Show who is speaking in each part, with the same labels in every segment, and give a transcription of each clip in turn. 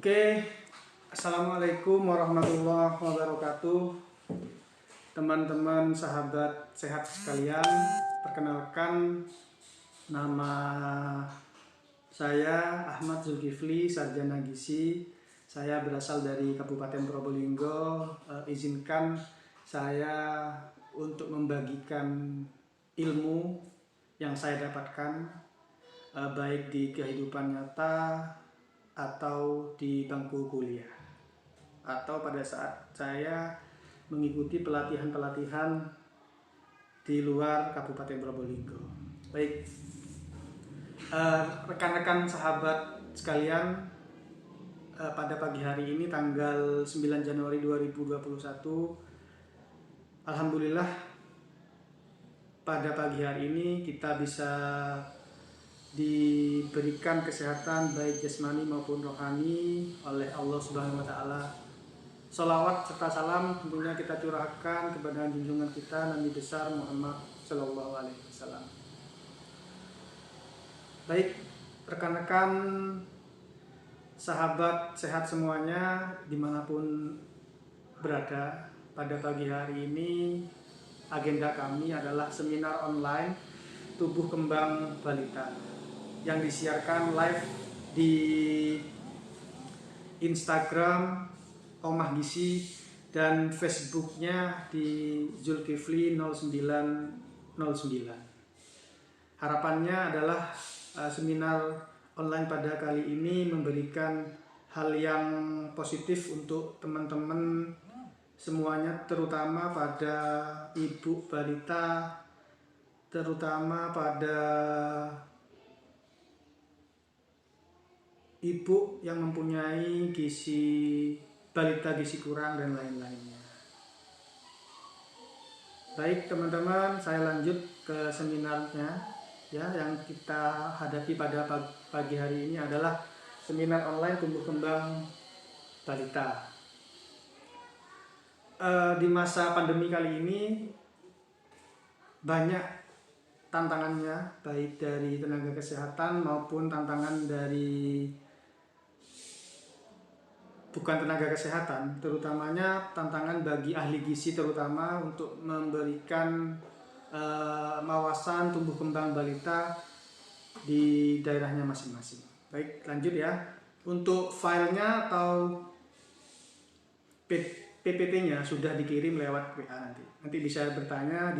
Speaker 1: Oke, Assalamualaikum warahmatullahi wabarakatuh. Teman-teman sahabat sehat sekalian, perkenalkan nama saya Ahmad Zulkifli, sarjana gizi. Saya berasal dari Kabupaten Probolinggo. Izinkan saya untuk membagikan ilmu yang saya dapatkan baik di kehidupan nyata atau di bangku kuliah, atau pada saat saya mengikuti pelatihan-pelatihan di luar Kabupaten Probolinggo. Baik, rekan-rekan sahabat sekalian, pada pagi hari ini tanggal 9 Januari 2021, alhamdulillah pada pagi hari ini kita bisa diberikan kesehatan baik jasmani maupun rohani oleh Allah Subhanahu wa taala. Sholawat serta salam tentunya kita curahkan kepada junjungan kita Nabi besar Muhammad sallallahu alaihi wasallam. Baik, rekan-rekan sahabat sehat semuanya dimanapun berada, pada pagi hari ini agenda kami adalah seminar online Tubuh Kembang Balita yang disiarkan live di Instagram Omah Gizi dan Facebooknya di Zulkifli 0909. Harapannya adalah seminar online pada kali ini memberikan hal yang positif untuk teman-teman semuanya, terutama pada ibu balita, terutama pada ibu yang mempunyai balita gizi kurang dan lain-lainnya. Baik teman-teman, saya lanjut ke seminarnya ya. Yang kita hadapi pada pagi hari ini adalah seminar online tumbuh kembang balita. Di masa pandemi kali ini banyak tantangannya, baik dari tenaga kesehatan maupun tantangan dari bukan tenaga kesehatan, terutamanya tantangan bagi ahli gizi, terutama untuk memberikan mawasan tumbuh kembang balita di daerahnya masing-masing. Baik, lanjut ya. Untuk filenya atau PPT-nya sudah dikirim lewat WA nanti. Nanti bisa bertanya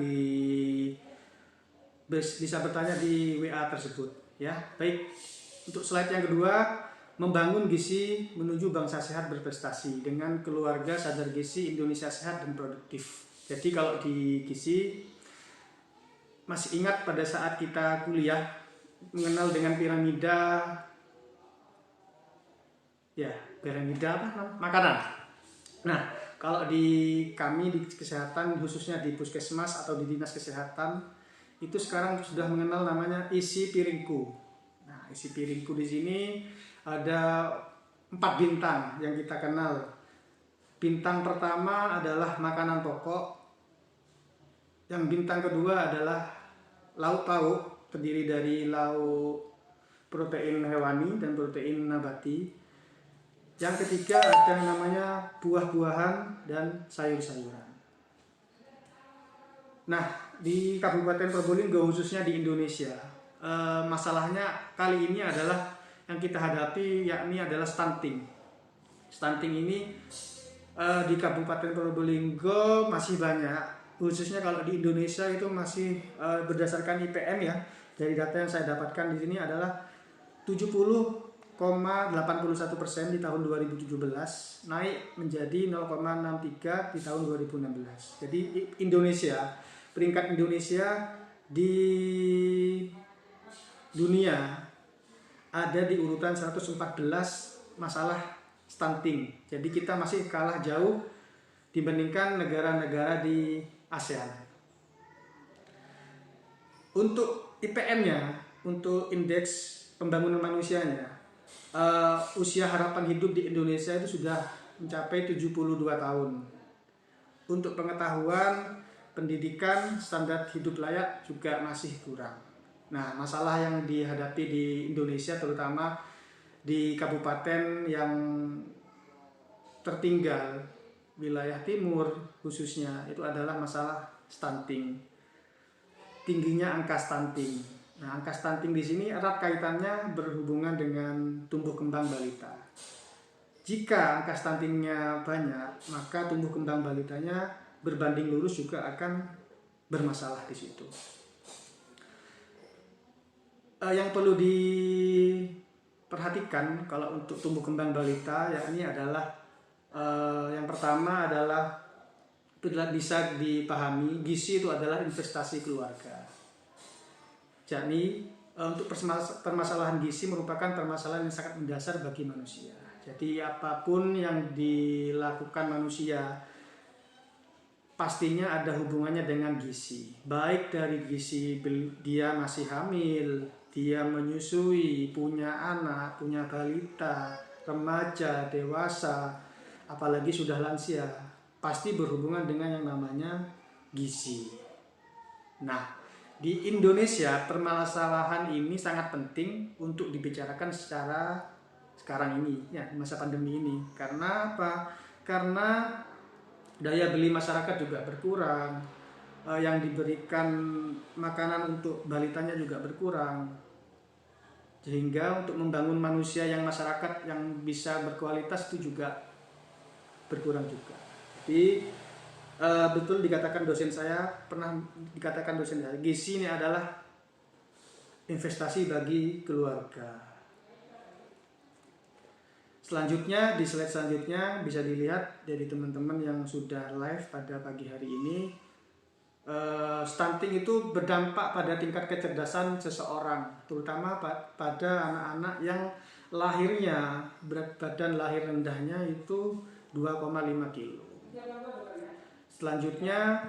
Speaker 1: di WA tersebut ya. Baik, untuk slide yang kedua, membangun gizi menuju bangsa sehat berprestasi dengan keluarga sadar gizi Indonesia sehat dan produktif. Jadi kalau di gizi, masih ingat pada saat kita kuliah mengenal dengan piramida makanan. Nah, kalau di kami di kesehatan, khususnya di puskesmas atau di dinas kesehatan, itu sekarang sudah mengenal namanya isi piringku. Nah, isi piringku di sini ada 4 bintang yang kita kenal. Bintang pertama adalah makanan pokok. Yang bintang kedua adalah lauk pauk, terdiri dari lauk protein hewani dan protein nabati. Yang ketiga ada yang namanya buah-buahan dan sayur-sayuran. Nah, di Kabupaten Probolinggo khususnya di Indonesia, masalahnya kali ini adalah yang kita hadapi, yakni adalah stunting. Stunting ini di Kabupaten Probolinggo masih banyak, khususnya kalau di Indonesia itu masih berdasarkan IPM ya. Dari data yang saya dapatkan di sini adalah 70,81% di tahun 2017, naik menjadi 0,63 di tahun 2016. Jadi peringkat Indonesia di dunia ada di urutan 114 masalah stunting. Jadi kita masih kalah jauh dibandingkan negara-negara di ASEAN. Untuk IPM-nya, untuk indeks pembangunan manusianya, usia harapan hidup di Indonesia itu sudah mencapai 72 tahun. Untuk pengetahuan, pendidikan, standar hidup layak juga masih kurang. Nah, masalah yang dihadapi di Indonesia terutama di kabupaten yang tertinggal, wilayah timur khususnya, itu adalah masalah stunting. Tingginya angka stunting. Nah, angka stunting di sini erat kaitannya berhubungan dengan tumbuh kembang balita. Jika angka stuntingnya banyak, maka tumbuh kembang balitanya berbanding lurus juga akan bermasalah di situ. Yang perlu diperhatikan kalau untuk tumbuh kembang balita, yakni adalah yang pertama adalah bisa dipahami, gizi itu adalah investasi keluarga. Jadi untuk permasalahan gizi merupakan permasalahan yang sangat mendasar bagi manusia. Jadi apapun yang dilakukan manusia pastinya ada hubungannya dengan gizi. Baik dari gizi dia masih hamil, dia menyusui, punya anak, punya balita, remaja, dewasa, apalagi sudah lansia, pasti berhubungan dengan yang namanya gizi. Nah, di Indonesia permasalahan ini sangat penting untuk dibicarakan secara sekarang ini, ya, masa pandemi ini. Karena apa? Karena daya beli masyarakat juga berkurang, yang diberikan makanan untuk balitanya juga berkurang, sehingga untuk membangun manusia yang masyarakat yang bisa berkualitas itu juga berkurang juga. Jadi betul dikatakan dosen saya, gizi ini adalah investasi bagi keluarga. Selanjutnya, di slide selanjutnya bisa dilihat dari teman-teman yang sudah live pada pagi hari ini, stunting itu berdampak pada tingkat kecerdasan seseorang, terutama pada anak-anak yang lahirnya berat badan lahir rendahnya itu 2,5 kilo. Selanjutnya,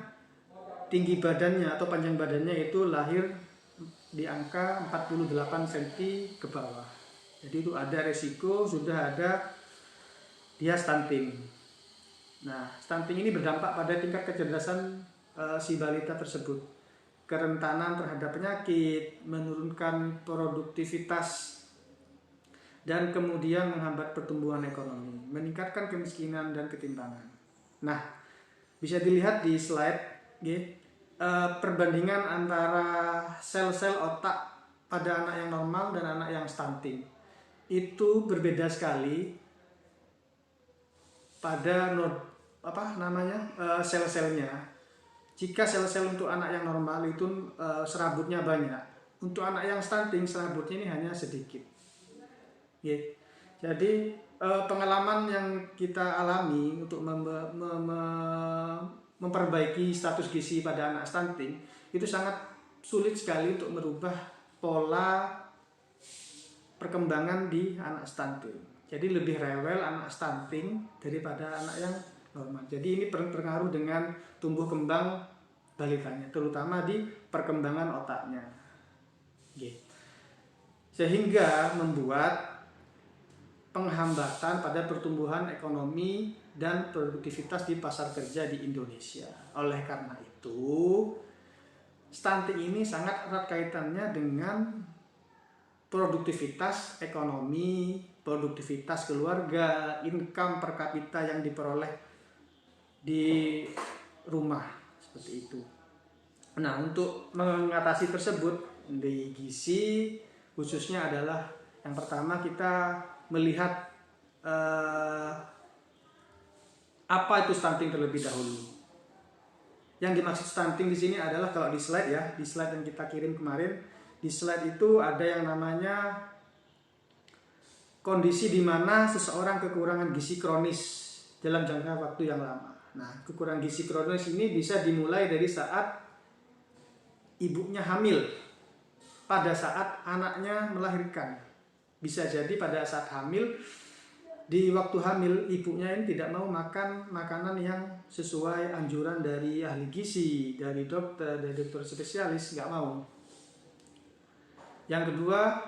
Speaker 1: tinggi badannya atau panjang badannya itu lahir di angka 48 cm ke bawah. Jadi itu ada resiko, sudah ada dia stunting. Nah, stunting ini berdampak pada tingkat kecerdasan si balita tersebut. Kerentanan terhadap penyakit, menurunkan produktivitas, dan kemudian menghambat pertumbuhan ekonomi, meningkatkan kemiskinan dan ketimpangan. Nah, bisa dilihat di slide perbandingan antara sel-sel otak pada anak yang normal dan anak yang stunting. Itu berbeda sekali pada sel-selnya. Jika sel-sel untuk anak yang normal itu serabutnya banyak, untuk anak yang stunting serabutnya ini hanya sedikit. Jadi pengalaman yang kita alami untuk memperbaiki status gizi pada anak stunting itu sangat sulit sekali untuk merubah pola perkembangan di anak stunting. Jadi lebih rewel anak stunting daripada anak yang normal. Jadi ini berpengaruh dengan tumbuh kembang balitanya, terutama di perkembangan otaknya. Sehingga membuat penghambatan pada pertumbuhan ekonomi dan produktivitas di pasar kerja di Indonesia. Oleh karena itu, stunting ini sangat erat kaitannya dengan produktivitas ekonomi, produktivitas keluarga, income per kapita yang diperoleh di rumah, seperti itu. Nah, untuk mengatasi tersebut di gizi khususnya adalah yang pertama kita melihat apa itu stunting terlebih dahulu. Yang dimaksud stunting di sini adalah kalau di slide ya, di slide yang kita kirim kemarin, di slide itu ada yang namanya kondisi di mana seseorang kekurangan gizi kronis dalam jangka waktu yang lama. Nah, kekurangan gizi kronis ini bisa dimulai dari saat ibunya hamil, pada saat anaknya melahirkan. Bisa jadi pada saat hamil, di waktu hamil ibunya ini tidak mau makan makanan yang sesuai anjuran dari ahli gizi, dari dokter spesialis, nggak mau. Yang kedua,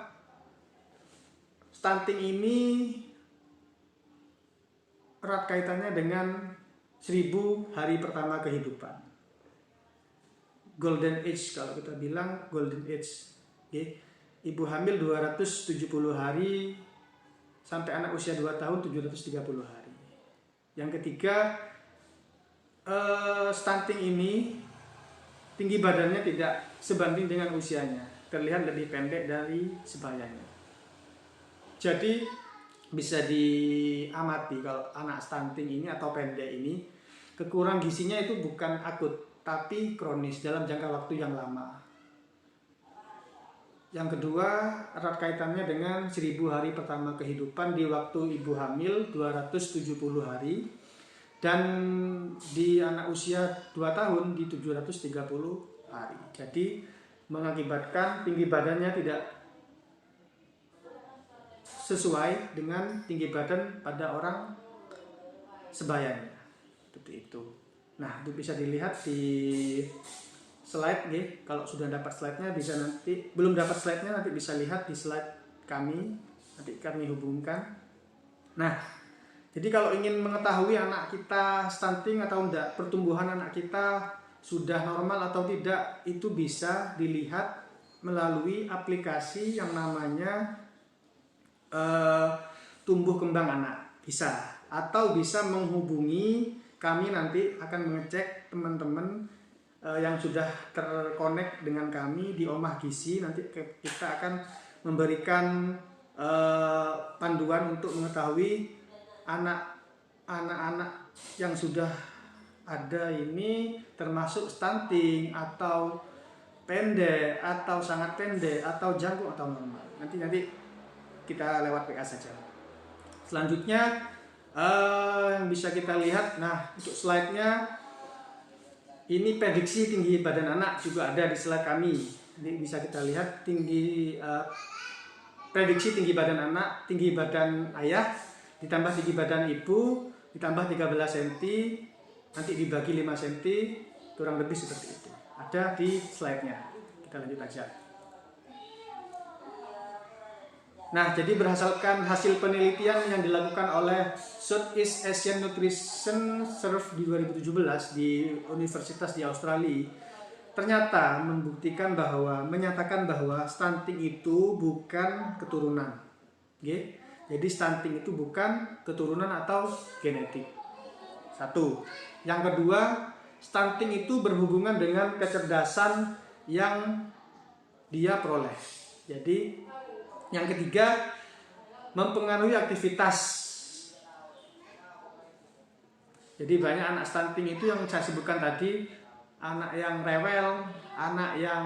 Speaker 1: stunting ini erat kaitannya dengan 1000 hari pertama kehidupan. Golden age, kalau kita bilang golden age. Ibu hamil 270 hari sampai anak usia 2 tahun 730 hari. Yang ketiga, stunting ini tinggi badannya tidak sebanding dengan usianya, terlihat lebih pendek dari sebayanya. Jadi bisa diamati kalau anak stunting ini atau pendek ini, kekurangan gizinya itu bukan akut, tapi kronis dalam jangka waktu yang lama. Yang kedua, erat kaitannya dengan 1000 hari pertama kehidupan di waktu ibu hamil 270 hari, dan di anak usia 2 tahun di 730 hari. Jadi mengakibatkan tinggi badannya tidak sesuai dengan tinggi badan pada orang sebayanya. Seperti itu. Nah, itu bisa dilihat di slide nih. Kalau sudah dapat slide-nya bisa nanti, belum dapat slide-nya nanti bisa lihat di slide kami, nanti kami hubungkan. Nah, jadi kalau ingin mengetahui anak kita stunting atau enggak, pertumbuhan anak kita sudah normal atau tidak, itu bisa dilihat melalui aplikasi yang namanya tumbuh kembang anak. Bisa, atau bisa menghubungi kami, nanti akan mengecek teman-teman yang sudah terkonek dengan kami di Omah Gizi. Nanti kita akan memberikan panduan untuk mengetahui anak-anak yang sudah ada ini termasuk stunting atau pendek atau sangat pendek atau jangkung atau normal. Nanti kita lewat WA saja. Selanjutnya yang bisa kita lihat, nah untuk slide-nya ini prediksi tinggi badan anak juga ada di slide kami. Jadi bisa kita lihat prediksi tinggi badan anak, tinggi badan ayah ditambah tinggi badan ibu ditambah 13 cm, nanti dibagi 5 cm, kurang lebih seperti itu. Ada di slide-nya. Kita lanjut aja. Nah, jadi berdasarkan hasil penelitian yang dilakukan oleh Southeast Asian Nutrition Survey di 2017 di universitas di Australia, ternyata menyatakan bahwa stunting itu bukan keturunan. Okay? Jadi stunting itu bukan keturunan atau genetik. Satu. Yang kedua, stunting itu berhubungan dengan kecerdasan yang dia peroleh. Jadi yang ketiga, mempengaruhi aktivitas. Jadi banyak anak stunting itu yang saya sebutkan tadi, anak yang rewel, anak yang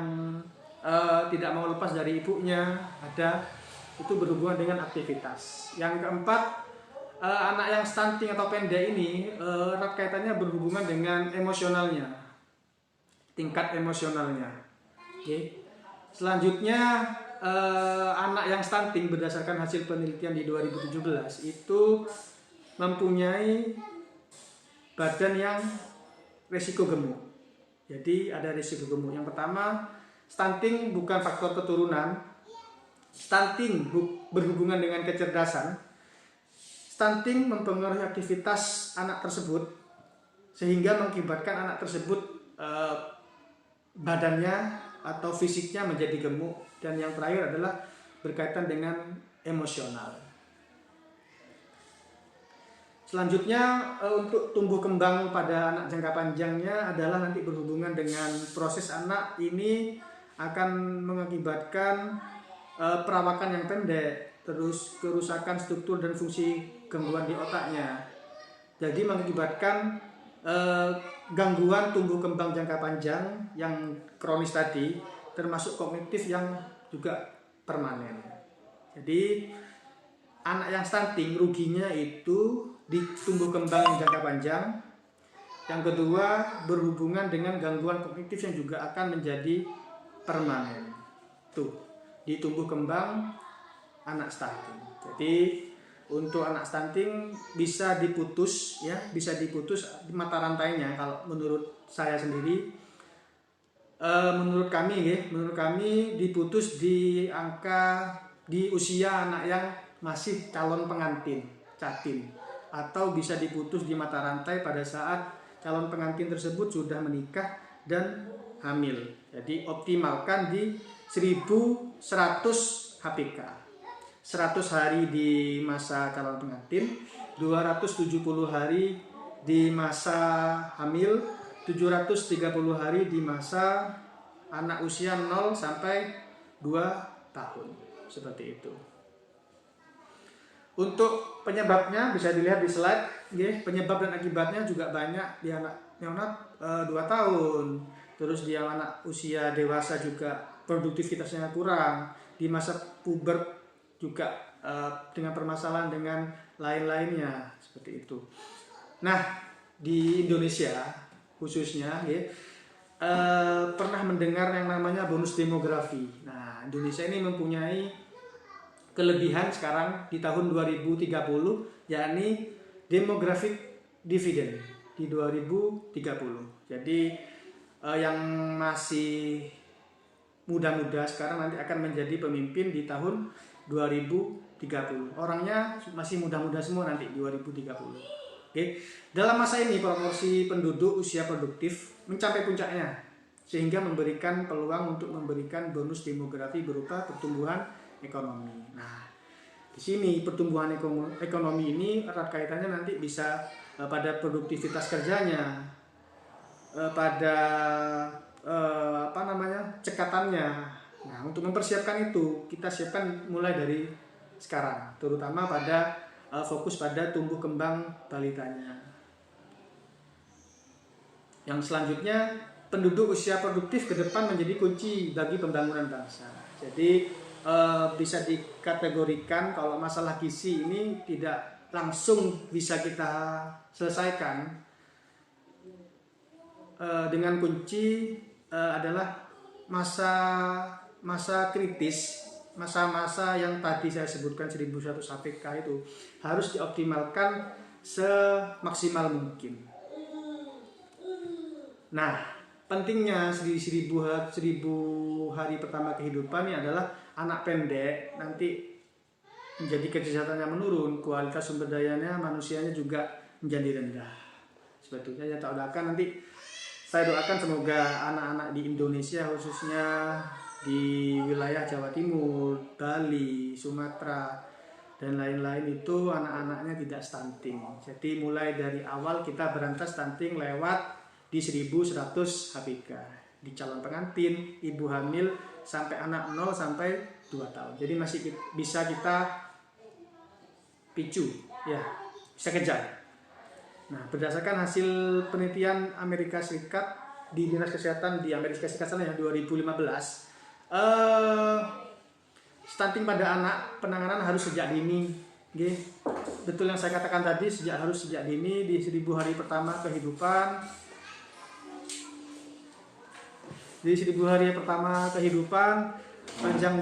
Speaker 1: tidak mau lepas dari ibunya, ada, itu berhubungan dengan aktivitas. Yang keempat, anak yang stunting atau pendek ini erat kaitannya berhubungan dengan emosionalnya, tingkat emosionalnya. Oke. Selanjutnya, anak yang stunting berdasarkan hasil penelitian di 2017 itu mempunyai badan yang resiko gemuk. Jadi ada risiko gemuk. Yang pertama, stunting bukan faktor keturunan. Stunting berhubungan dengan kecerdasan. Stunting mempengaruhi aktivitas anak tersebut sehingga mengakibatkan anak tersebut badannya atau fisiknya menjadi gemuk. Dan yang terakhir adalah berkaitan dengan emosional. Selanjutnya, untuk tumbuh kembang pada anak jangka panjangnya adalah nanti berhubungan dengan proses anak ini akan mengakibatkan perawakan yang pendek, terus kerusakan struktur dan fungsi gangguan di otaknya. Jadi mengakibatkan gangguan tumbuh kembang jangka panjang yang kronis tadi, termasuk kognitif yang juga permanen. Jadi anak yang stunting ruginya itu di tumbuh kembang yang jangka panjang. Yang kedua, berhubungan dengan gangguan kognitif yang juga akan menjadi permanen. Tuh, di tumbuh kembang anak stunting. Jadi untuk anak stunting bisa diputus ya, bisa diputus mata rantainya kalau menurut saya sendiri. Menurut kami diputus di usia anak yang masih calon pengantin, catin, atau bisa diputus di mata rantai pada saat calon pengantin tersebut sudah menikah dan hamil. Jadi optimalkan di 1100 HPK. 100 hari di masa calon pengantin, 270 hari di masa hamil, 730 hari di masa anak usia 0 sampai 2 tahun. Seperti itu. Untuk penyebabnya bisa dilihat di slide, penyebab dan akibatnya juga banyak di anak neonat 2 tahun. Terus di anak usia dewasa juga produktivitasnya kurang. Di masa puber juga dengan permasalahan dengan lain-lainnya seperti itu. Nah, di Indonesia khususnya pernah mendengar yang namanya bonus demografi. Nah, Indonesia ini mempunyai kelebihan sekarang di tahun 2030, yakni demographic dividend di 2030. Jadi yang masih muda-muda sekarang nanti akan menjadi pemimpin di tahun 2030. Orangnya masih muda-muda semua nanti 2030. Oke. Dalam masa ini proporsi penduduk usia produktif mencapai puncaknya, sehingga memberikan peluang untuk memberikan bonus demografi berupa pertumbuhan ekonomi. Nah, di sini pertumbuhan ekonomi ini erat kaitannya nanti bisa pada produktivitas kerjanya, pada cekatannya. Nah, untuk mempersiapkan itu kita siapkan mulai dari sekarang, terutama pada fokus pada tumbuh kembang balitanya. Yang selanjutnya, penduduk usia produktif ke depan menjadi kunci bagi pembangunan bangsa. Jadi bisa dikategorikan kalau masalah gizi ini tidak langsung bisa kita selesaikan dengan kunci adalah masa kritis, masa-masa yang tadi saya sebutkan 1100 HPK itu harus dioptimalkan semaksimal mungkin. Nah, pentingnya 1000 hari pertama kehidupan ini adalah anak pendek nanti menjadi kesehatannya menurun, kualitas sumber dayanya manusianya juga menjadi rendah. Sebetulnya saya doakan semoga anak-anak di Indonesia khususnya di wilayah Jawa Timur, Bali, Sumatera dan lain-lain itu anak-anaknya tidak stunting. Jadi mulai dari awal kita berantas stunting lewat di 1100 HPK. Di calon pengantin, ibu hamil, sampai anak 0 sampai 2 tahun. Jadi masih bisa kita picu, ya, bisa kejar. Nah, berdasarkan hasil penelitian Amerika Serikat di Dinas Kesehatan di Amerika Serikat sana yang 2015, stunting pada anak penanganan harus sejak dini. Betul yang saya katakan tadi, harus sejak dini di 1000 hari pertama kehidupan. Di 1000 hari pertama kehidupan panjang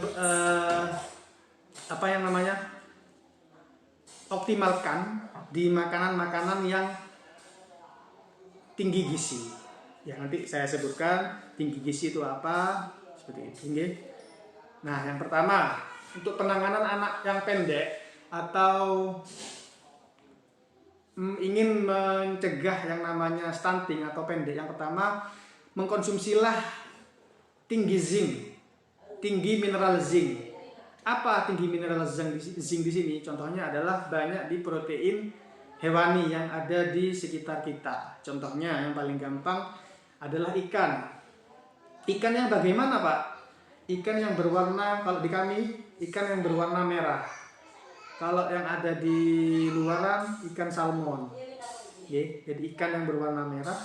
Speaker 1: optimalkan di makanan-makanan yang tinggi gizi. Ya, nanti saya sebutkan tinggi gizi itu apa, seperti itu. Nah, yang pertama untuk penanganan anak yang pendek atau ingin mencegah yang namanya stunting atau pendek, yang pertama mengkonsumsilah tinggi zinc, tinggi mineral zinc. Apa tinggi mineral zinc di sini? Contohnya adalah banyak di protein hewani yang ada di sekitar kita. Contohnya yang paling gampang adalah ikan. Ikan yang bagaimana, Pak? Ikan yang berwarna, kalau di kami ikan yang berwarna merah. Kalau yang ada di luaran ikan salmon. Jadi ikan yang berwarna merah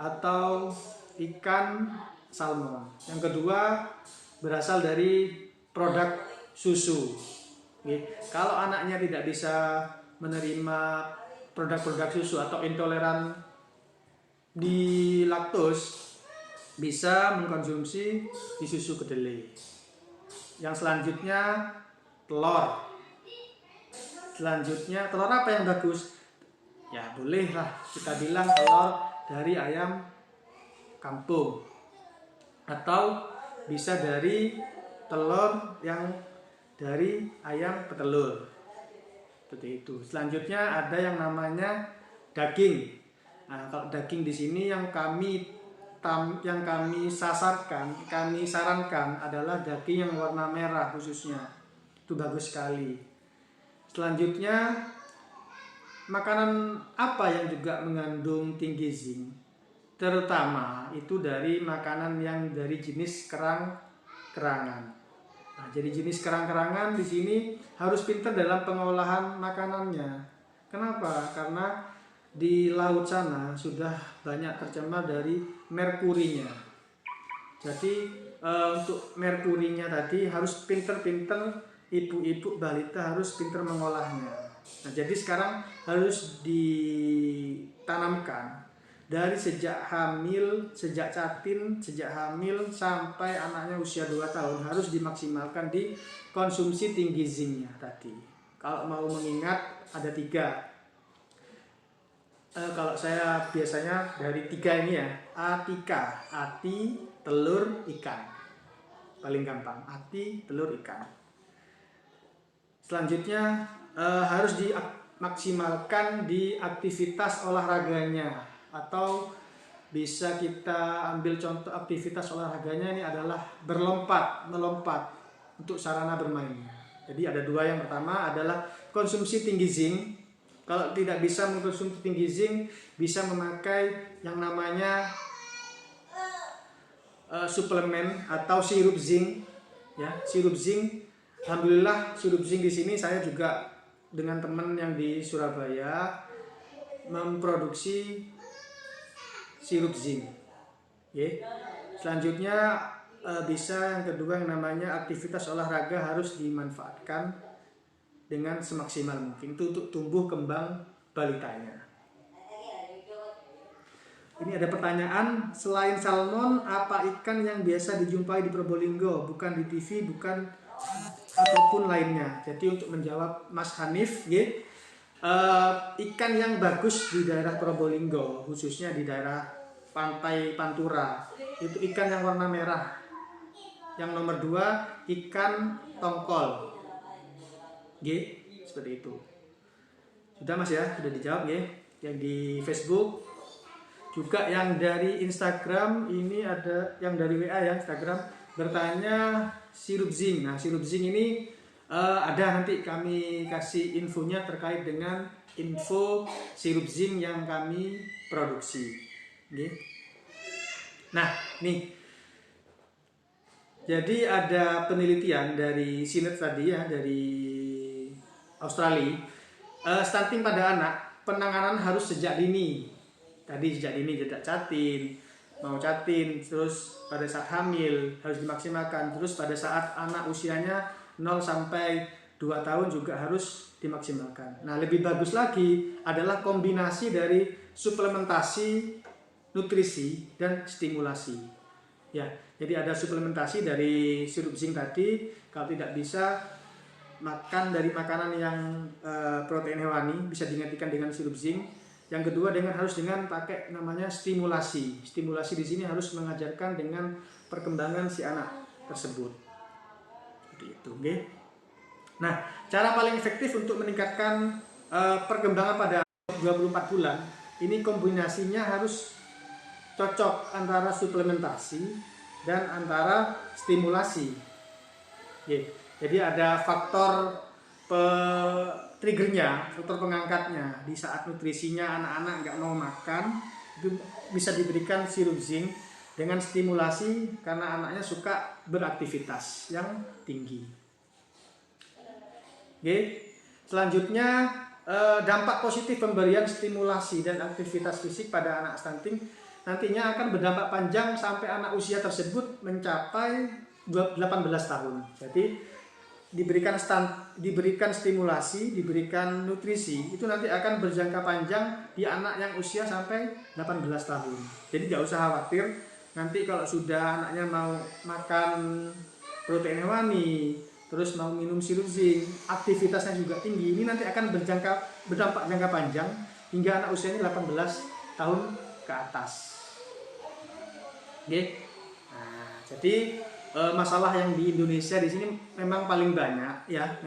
Speaker 1: atau ikan salmon. Yang kedua berasal dari produk susu. Kalau anaknya tidak bisa menerima produk-produk susu atau intoleran di laktos, bisa mengkonsumsi di susu kedelai. Yang selanjutnya telur. Selanjutnya telur apa yang bagus? Ya bolehlah kita bilang telur dari ayam kampung, atau bisa dari telur yang dari ayam petelur. Seperti itu. Selanjutnya ada yang namanya daging. Nah, kalau daging di sini yang kami sarankan adalah daging yang warna merah khususnya. Itu bagus sekali. Selanjutnya, makanan apa yang juga mengandung tinggi zinc? Terutama itu dari makanan yang dari jenis kerang-kerangan. Nah, jadi jenis kerang-kerangan di sini harus pintar dalam pengolahan makanannya. Kenapa? Karena di laut sana sudah banyak tercemar dari merkurinya. Jadi untuk merkurinya tadi harus pintar-pintar, ibu-ibu balita harus pintar mengolahnya. Nah, jadi sekarang harus ditanamkan dari sejak hamil, sejak catin, sejak hamil sampai anaknya usia 2 tahun harus dimaksimalkan di konsumsi tinggi zincnya tadi. Kalau mau mengingat ada 3. Kalau saya biasanya dari 3 ini ya, atika, ati, telur, ikan. Paling gampang, ati, telur, ikan. Selanjutnya harus dimaksimalkan di aktivitas olahraganya, atau bisa kita ambil contoh aktivitas olahraganya ini adalah melompat untuk sarana bermainnya. Jadi ada 2, yang pertama adalah konsumsi tinggi zinc. Kalau tidak bisa mengkonsumsi tinggi zinc, bisa memakai yang namanya suplemen atau sirup zinc, ya, sirup zinc. Alhamdulillah sirup zinc di sini saya juga dengan teman yang di Surabaya memproduksi sirup zinc. Okay. Selanjutnya bisa yang kedua yang namanya aktivitas olahraga harus dimanfaatkan dengan semaksimal mungkin itu untuk tumbuh kembang balitanya. Ini ada pertanyaan, selain salmon apa ikan yang biasa dijumpai di Probolinggo, bukan di TV, bukan ataupun lainnya. Jadi untuk menjawab Mas Hanif, ikan yang bagus di daerah Probolinggo, khususnya di daerah Pantai Pantura, itu ikan yang warna merah. Yang nomor 2 ikan tongkol, seperti itu. Sudah Mas ya, sudah dijawab ya. Yang di Facebook, juga yang dari Instagram ini ada, yang dari WA ya, Instagram bertanya sirup zinc. Nah, sirup zinc ini ada, nanti kami kasih infonya terkait dengan info sirup zinc yang kami produksi. Nah, nih. Jadi ada penelitian dari Sinet tadi ya, dari Australia. Stunting pada anak, penanganan harus sejak dini. Tadi sejak dini, sejak catin, mau catin, terus pada saat hamil harus dimaksimalkan, terus pada saat anak usianya 0 sampai 2 tahun juga harus dimaksimalkan. Nah, lebih bagus lagi adalah kombinasi dari suplementasi, nutrisi, dan stimulasi. Ya, jadi ada suplementasi dari sirup zinc tadi. Kalau tidak bisa makan dari makanan yang protein hewani, bisa digantikan dengan sirup zinc. Yang kedua harus dengan pakai namanya stimulasi. Stimulasi di sini harus mengajarkan dengan perkembangan si anak tersebut. Seperti itu, okay? Nah, cara paling efektif untuk meningkatkan perkembangan pada 24 bulan, ini kombinasinya harus cocok antara suplementasi dan antara stimulasi. Jadi ada faktor triggernya, faktor pengangkatnya. Di saat nutrisinya anak-anak nggak mau makan, itu bisa diberikan sirup zinc dengan stimulasi karena anaknya suka beraktivitas yang tinggi. Selanjutnya dampak positif pemberian stimulasi dan aktivitas fisik pada anak stunting nantinya akan berdampak panjang sampai anak usia tersebut mencapai 18 tahun. Jadi diberikan stimulasi, diberikan nutrisi, itu nanti akan berjangka panjang di anak yang usia sampai 18 tahun. Jadi nggak usah khawatir, nanti kalau sudah anaknya mau makan protein hewani, terus mau minum sirup zinc, aktivitasnya juga tinggi, ini nanti akan berdampak jangka panjang hingga anak usianya 18 tahun ke atas. Nah, jadi masalah yang di Indonesia di sini memang paling banyak ya,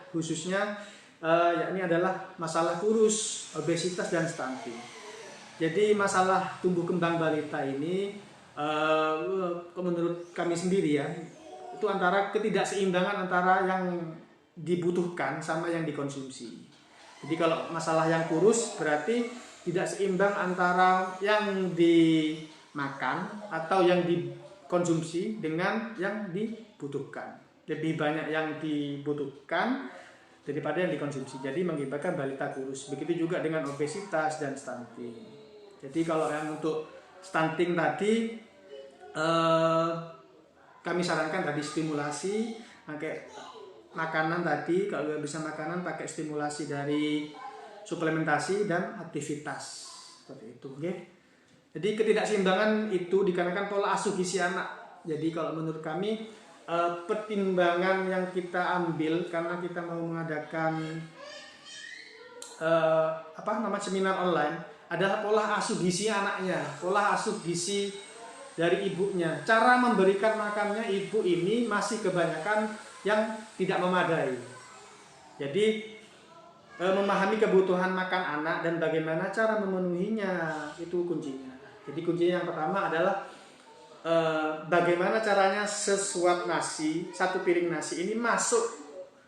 Speaker 1: khususnya yakni adalah masalah kurus, obesitas dan stunting. Jadi masalah tumbuh kembang balita ini menurut kami sendiri ya, itu antara ketidakseimbangan antara yang dibutuhkan sama yang dikonsumsi. Jadi kalau masalah yang kurus berarti tidak seimbang antara yang dimakan atau yang dikonsumsi dengan yang dibutuhkan. Lebih banyak yang dibutuhkan daripada yang dikonsumsi. Jadi mengakibatkan balita kurus. Begitu juga dengan obesitas dan stunting. Jadi kalau yang untuk stunting tadi kami sarankan tadi stimulasi pakai makanan tadi, kalau bisa makanan pakai stimulasi dari suplementasi dan aktivitas seperti itu, oke? Jadi ketidakseimbangan itu dikarenakan pola asuh gizi anak. Jadi kalau menurut kami pertimbangan yang kita ambil karena kita mau mengadakan seminar online adalah pola asuh gizi anaknya, pola asuh gizi dari ibunya. Cara memberikan makannya ibu ini masih kebanyakan yang tidak memadai. Jadi memahami kebutuhan makan anak dan bagaimana cara memenuhinya itu kuncinya. Jadi kuncinya yang pertama adalah bagaimana caranya sesuap nasi, satu piring nasi ini masuk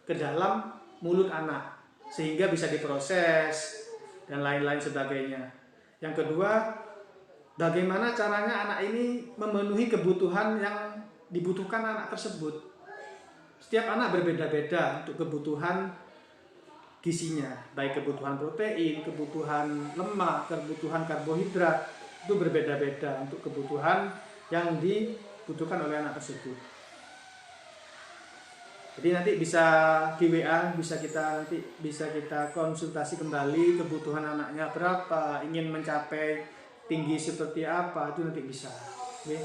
Speaker 1: ke dalam mulut anak sehingga bisa diproses dan lain-lain sebagainya. Yang kedua, bagaimana caranya anak ini memenuhi kebutuhan yang dibutuhkan anak tersebut. Setiap anak berbeda-beda untuk kebutuhan gizinya, baik kebutuhan protein, kebutuhan lemak, kebutuhan karbohidrat, itu berbeda-beda untuk kebutuhan yang dibutuhkan oleh anak tersebut. Jadi nanti bisa di WA, bisa kita konsultasi kembali kebutuhan anaknya berapa, ingin mencapai tinggi seperti apa, itu nanti bisa. Oke.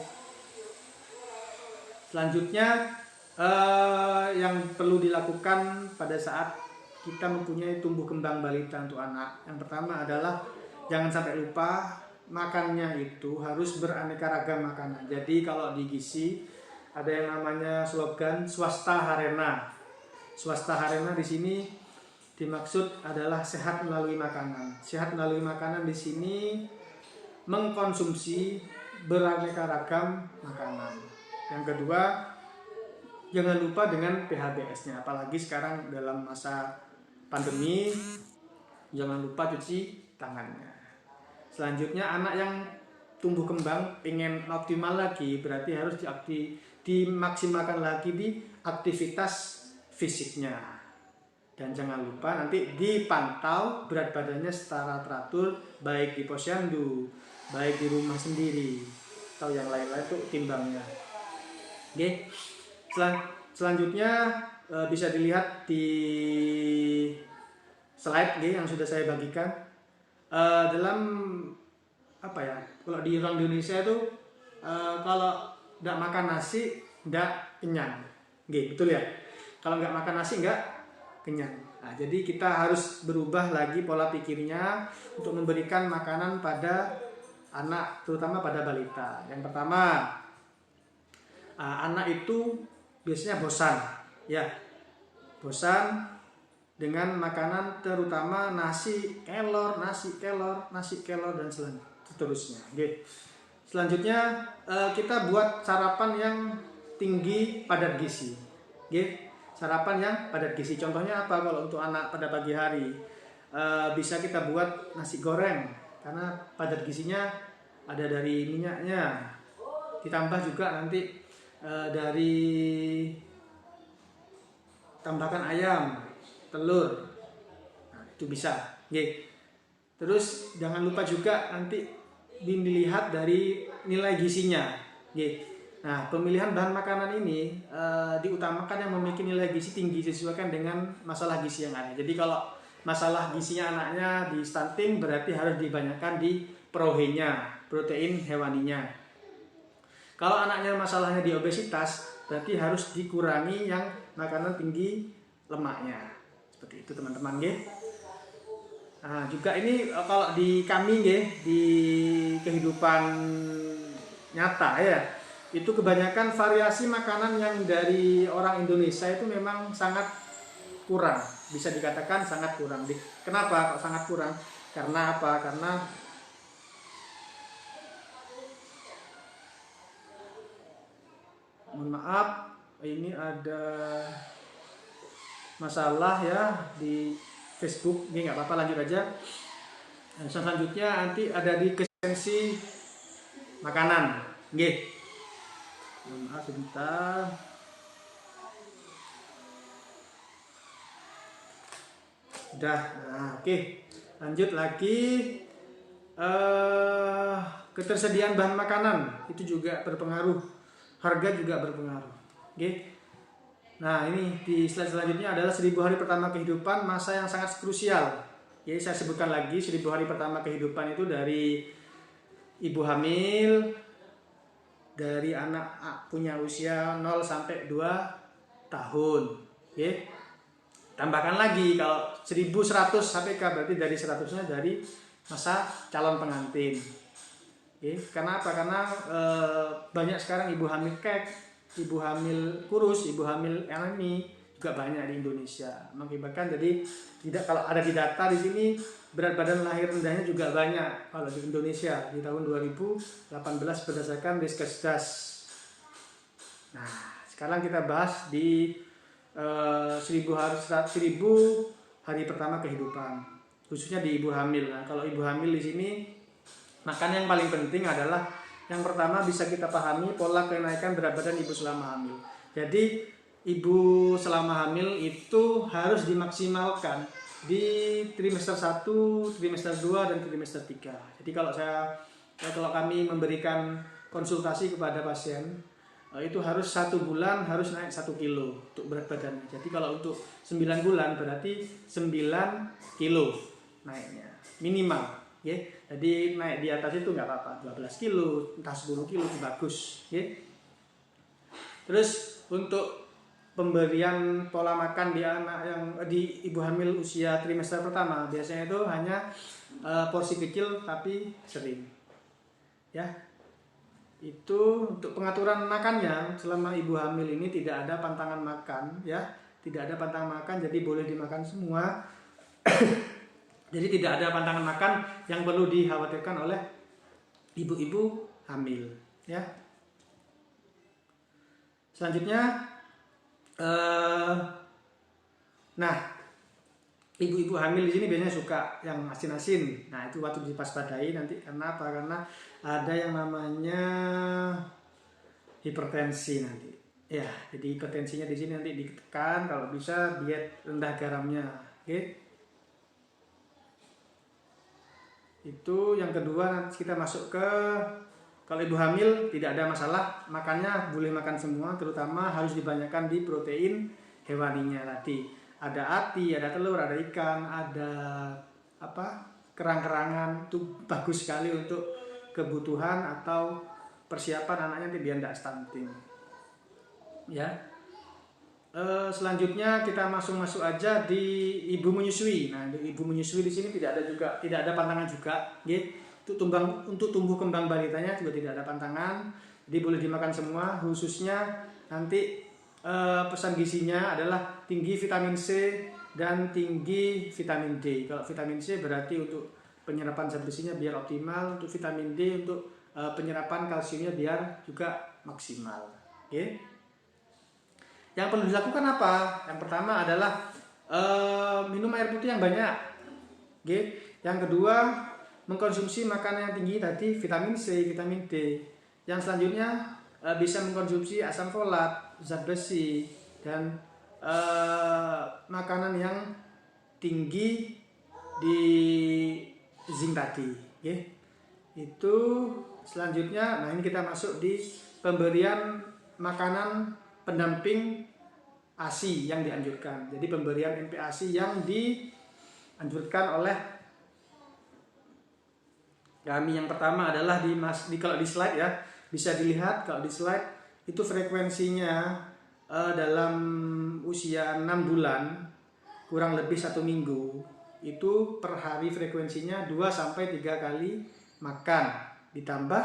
Speaker 1: Selanjutnya yang perlu dilakukan pada saat kita mempunyai tumbuh kembang balita untuk anak. Yang pertama adalah jangan sampai lupa makannya itu harus beraneka ragam makanan. Jadi kalau di gizi ada yang namanya slogan swasta harena. Swasta harena di sini dimaksud adalah sehat melalui makanan. Sehat melalui makanan di sini mengkonsumsi beraneka ragam makanan. Yang kedua, jangan lupa dengan PHBS-nya. Apalagi sekarang dalam masa pandemi, jangan lupa cuci tangannya. Selanjutnya, anak yang tumbuh kembang ingin optimal lagi berarti harus dimaksimalkan lagi di aktivitas fisiknya. Dan jangan lupa nanti dipantau berat badannya secara teratur, baik di posyandu, baik di rumah sendiri atau yang lain-lain itu timbangnya. Oke. Selanjutnya bisa dilihat di slide yang sudah saya bagikan. Dalam kalau di orang Indonesia itu kalau nggak makan nasi nggak kenyang, betul ya? Kalau nggak makan nasi nggak kenyang. Nah, jadi kita harus berubah lagi pola pikirnya untuk memberikan makanan pada anak, terutama pada balita. Yang pertama, anak itu biasanya bosan dengan makanan terutama nasi kelor dan seterusnya. Selanjutnya kita buat sarapan yang tinggi padat gizi. Sarapan yang padat gizi. Contohnya apa kalau untuk anak pada pagi hari? Bisa kita buat nasi goreng karena padat gizinya ada dari minyaknya. Ditambah juga nanti dari tambahkan ayam, telur, nah, itu bisa. Terus jangan lupa juga nanti dilihat dari nilai gizinya. Nah, pemilihan bahan makanan ini diutamakan yang memiliki nilai gizi tinggi sesuaikan dengan masalah gizi yang ada. Jadi kalau masalah gizinya anaknya di stunting berarti harus dibanyakan di prohenya, protein hewaninya. Kalau anaknya masalahnya di obesitas berarti harus dikurangi yang makanan tinggi lemaknya. Seperti itu teman-teman. Nah, juga ini kalau di kami di kehidupan nyata ya, itu kebanyakan variasi makanan yang dari orang Indonesia itu memang sangat kurang, bisa dikatakan sangat kurang. Kenapa kok sangat kurang? Karena apa? Karena mohon maaf, ini ada masalah ya di Facebook. Ini nggak apa-apa, lanjut aja. Dan selanjutnya nanti ada di konsistensi makanan. Nggih. Maaf sebentar. Udah. Nah, oke. Lanjut lagi. Ketersediaan bahan makanan itu juga berpengaruh. Harga juga berpengaruh. Oke. Nah, ini di slide selanjutnya adalah 1000 hari pertama kehidupan, masa yang sangat krusial. Jadi saya sebutkan lagi 1000 hari pertama kehidupan itu dari ibu hamil, dari anak punya usia 0 sampai 2 tahun. Oke. Tambahkan lagi kalau 1100 HPK berarti dari 100-nya dari masa calon pengantin. Oke. Karena apa? Karena banyak sekarang ibu hamil kek, ibu hamil kurus, ibu hamil anemi juga banyak di Indonesia. Mengakibatkan jadi tidak, kalau ada di data di sini berat badan lahir rendahnya juga banyak kalau di Indonesia di tahun 2018 berdasarkan Riskesdas. Nah, sekarang kita bahas di 1000 hari pertama kehidupan, khususnya di ibu hamil. Nah, kalau ibu hamil di sini makan yang paling penting adalah yang pertama bisa kita pahami pola kenaikan berat badan ibu selama hamil. Jadi ibu selama hamil itu harus dimaksimalkan di trimester 1, trimester 2 dan trimester 3. Jadi kalau kami memberikan konsultasi kepada pasien itu harus 1 bulan harus naik 1 kilo untuk berat badannya. Jadi kalau untuk 9 bulan berarti 9 kilo naiknya minimal, ya. Jadi naik di atas itu nggak apa-apa, 12 kilo, entah 10 kilo itu bagus, ya. Terus untuk pemberian pola makan di anak yang di ibu hamil usia trimester pertama biasanya itu hanya porsi kecil tapi sering, ya. Itu untuk pengaturan makannya selama ibu hamil ini tidak ada pantangan makan, ya, tidak ada pantangan makan, jadi boleh dimakan semua. Jadi tidak ada pantangan makan yang perlu dikhawatirkan oleh ibu-ibu hamil, ya. Selanjutnya, nah, ibu-ibu hamil di sini biasanya suka yang asin-asin. Nah, itu waktu dipaspadai nanti. Karena apa? Karena ada yang namanya hipertensi nanti. Ya, jadi hipertensinya di sini nanti ditekan. Kalau bisa diet rendah garamnya. Oke. Itu yang kedua. Nanti kita masuk ke, kalau ibu hamil tidak ada masalah, makannya boleh makan semua. Terutama harus dibanyakan di protein hewaninya tadi. Ada ati, ada telur, ada ikan, ada kerang-kerangan. Itu bagus sekali untuk kebutuhan atau persiapan anaknya nanti biar tidak stunting, ya. Selanjutnya kita masuk aja di ibu menyusui. Nah, di ibu menyusui di sini tidak ada pantangan juga, ya. Untuk tumbuh kembang balitanya juga tidak ada pantangan, jadi boleh dimakan semua. Khususnya nanti pesan gizinya adalah tinggi vitamin C dan tinggi vitamin D. Kalau vitamin C berarti untuk penyerapan zat besinya biar optimal, untuk vitamin D untuk penyerapan kalsiumnya biar juga maksimal. Oke. Yang perlu dilakukan apa? Yang pertama adalah minum air putih yang banyak. Oke. Yang kedua, mengkonsumsi makanan yang tinggi tadi, vitamin C, vitamin D. Yang selanjutnya bisa mengkonsumsi asam folat, zat besi, dan makanan yang tinggi di zinc tadi, ya. Itu selanjutnya. Nah, ini kita masuk di pemberian makanan pendamping ASI yang dianjurkan. Jadi pemberian MPASI yang dianjurkan oleh kami. Yang pertama adalah kalau di slide, ya, bisa dilihat kalau di slide itu frekuensinya dalam usia 6 bulan kurang lebih 1 minggu itu per hari frekuensinya 2-3 kali makan ditambah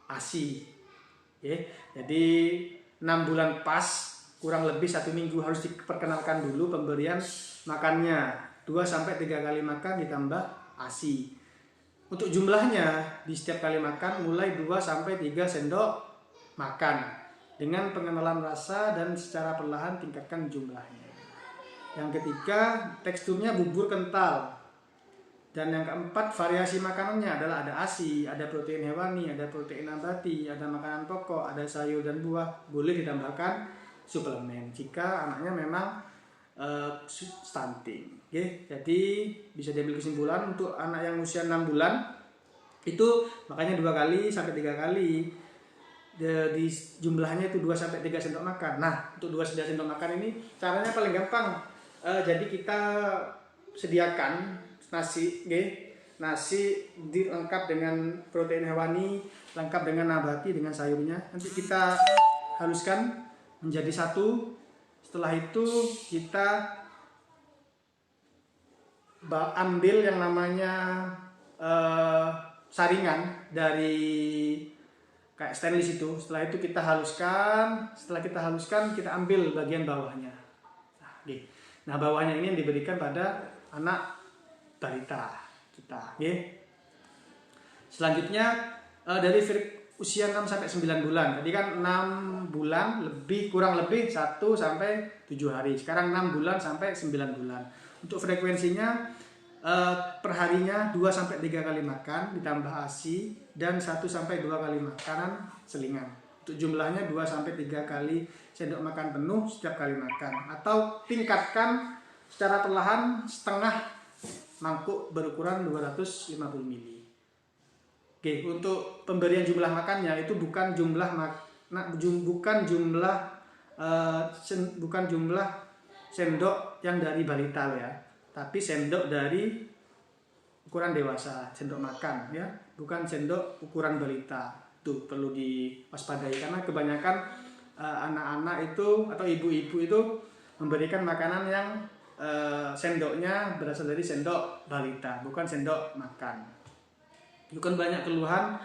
Speaker 1: ASI, ya. Jadi 6 bulan pas kurang lebih 1 minggu harus diperkenalkan dulu pemberian makannya 2-3 kali makan ditambah ASI. Untuk jumlahnya di setiap kali makan mulai 2-3 sendok makan. dengan pengenalan rasa dan secara perlahan tingkatkan jumlahnya. Yang ketiga, teksturnya bubur kental. Dan yang keempat, variasi makanannya adalah ada ASI, ada protein hewani, ada protein nabati, ada makanan pokok, ada sayur dan buah. Boleh ditambahkan suplemen jika anaknya memang stunting. Oke, jadi bisa diambil kesimpulan untuk anak yang usia 6 bulan itu makanya 2 kali sampai 3 kali. Di jumlahnya itu 2 sampai 3 sendok makan. Nah, untuk 2 sendok makan ini caranya paling gampang. Jadi kita sediakan nasi, nasi lengkap dengan protein hewani, lengkap dengan nabati, dengan sayurnya. Nanti kita haluskan menjadi satu. Setelah itu kita ambil yang namanya saringan dari kayak stainless itu. Setelah itu kita haluskan. Setelah kita haluskan, kita ambil bagian bawahnya. Nah, bawahnya ini yang diberikan pada anak balita kita. Selanjutnya dari usia 6 sampai 9 bulan. Tadi kan 6 bulan kurang lebih 1 sampai 7 hari. Sekarang 6 bulan sampai 9 bulan. Untuk frekuensinya perharinya 2 sampai 3 kali makan ditambah ASI dan 1 sampai 2 kali makanan selingan. Untuk jumlahnya 2 sampai 3 kali sendok makan penuh setiap kali makan, atau tingkatkan secara perlahan setengah mangkuk berukuran 250 ml. Oke, untuk pemberian jumlah makannya itu bukan jumlah sendok yang dari balita ya, tapi sendok dari ukuran dewasa, sendok makan ya, bukan sendok ukuran balita. Itu perlu diwaspadai karena kebanyakan anak-anak itu atau ibu-ibu itu memberikan makanan yang sendoknya berasal dari sendok balita, bukan sendok makan. Itu kan banyak keluhan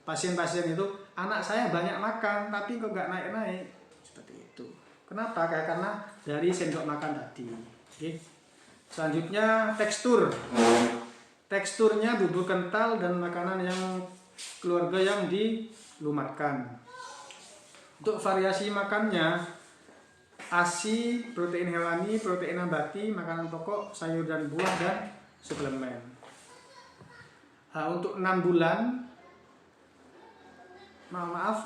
Speaker 1: pasien-pasien itu, anak saya banyak makan tapi kok nggak naik-naik. Seperti itu. Kenapa? Karena dari sendok makan tadi. Oke. Selanjutnya tekstur. Teksturnya bubur kental dan makanan yang keluarga yang dilumatkan. Untuk variasi makannya, ASI, protein hewani, protein nabati, makanan pokok, sayur dan buah, dan suplemen. Untuk 6 bulan,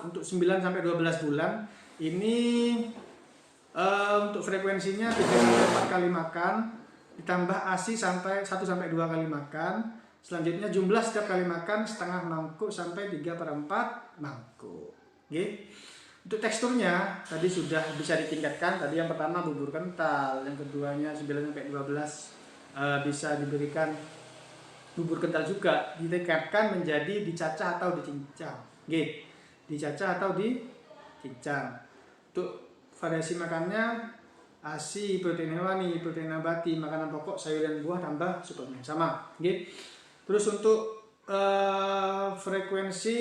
Speaker 1: untuk 9 sampai 12 bulan, ini untuk frekuensinya 3 sampai 4 kali makan, ditambah ASI 1 sampai 2 kali makan. Selanjutnya jumlah setiap kali makan setengah mangkuk sampai 3/4 mangkuk. Untuk teksturnya tadi sudah bisa ditingkatkan. Tadi yang pertama bubur kental, yang keduanya 9 sampai 12 bisa diberikan bubur kental juga, ditingkatkan menjadi dicacah atau dicincang. Dicacah atau dicincang. Untuk variasi makannya ASI, protein hewani, protein nabati, makanan pokok, sayur dan buah tambah suplemen sama. Terus untuk frekuensi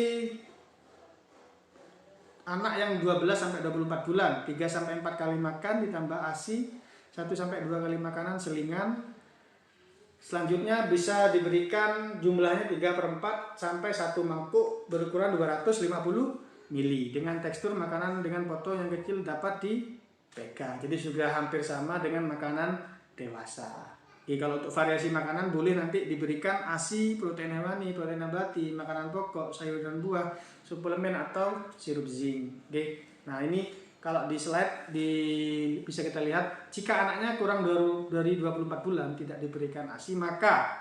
Speaker 1: anak yang 12 sampai 24 bulan, 3 sampai 4 kali makan ditambah ASI, 1 sampai 2 kali makanan selingan. Selanjutnya bisa diberikan jumlahnya 3/4 sampai 1 mangkuk berukuran 250 ml dengan tekstur makanan dengan foto yang kecil dapat dipegang. Jadi sudah hampir sama dengan makanan dewasa. Kalau untuk variasi makanan boleh nanti diberikan ASI, protein hewani, protein nabati, makanan pokok, sayur dan buah, suplemen atau sirup zinc. Nah ini kalau di slide bisa kita lihat, jika anaknya kurang dari 24 bulan tidak diberikan ASI, maka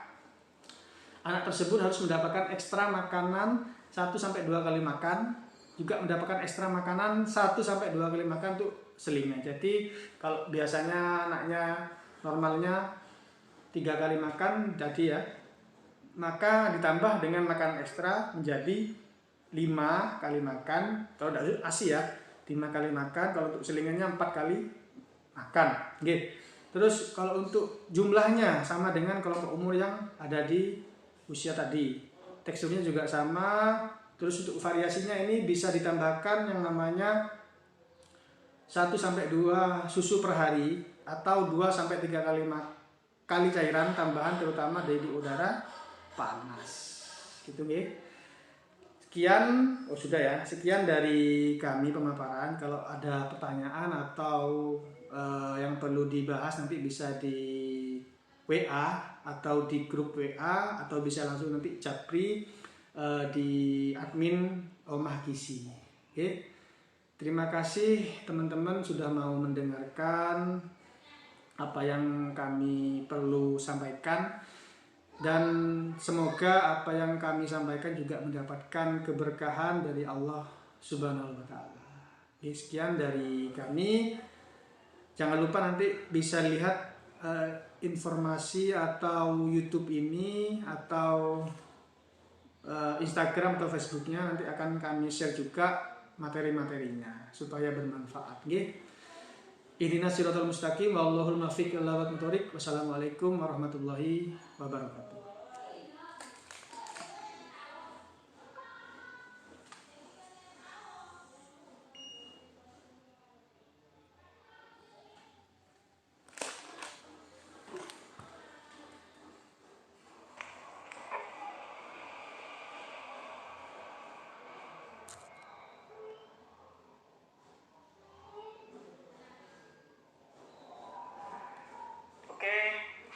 Speaker 1: anak tersebut harus mendapatkan ekstra makanan 1 sampai 2 kali makan, juga mendapatkan ekstra makanan 1 sampai 2 kali makan untuk selingan. Jadi kalau biasanya anaknya normalnya 3 kali makan tadi ya, maka ditambah dengan makan ekstra menjadi 5 kali makan. Kalau tidak ASI ya, 5 kali makan. Kalau untuk selingannya 4 kali makan. Terus kalau untuk jumlahnya sama dengan kelompok umur yang ada di usia tadi. Teksturnya juga sama. Terus untuk variasinya ini bisa ditambahkan yang namanya 1 sampai 2 susu per hari atau 2 sampai 3 kali cairan tambahan terutama dari udara panas. sudah ya. Sekian dari kami pemaparan. Kalau ada pertanyaan atau yang perlu dibahas nanti bisa di WA atau di grup WA atau bisa langsung nanti japri di admin Omah Gizi. Oke. Terima kasih teman-teman sudah mau mendengarkan apa yang kami perlu sampaikan, dan semoga apa yang kami sampaikan juga mendapatkan keberkahan dari Allah Subhanahu wa taala. Sekian dari kami. Jangan lupa nanti bisa lihat informasi atau YouTube ini atau Instagram atau Facebooknya, nanti akan kami share juga materi-materinya supaya bermanfaat. Ihdinas siratal mustaqim wallahul muwaffiq ila aqwamit thoriq. Wassalamualaikum warahmatullahi wabarakatuh.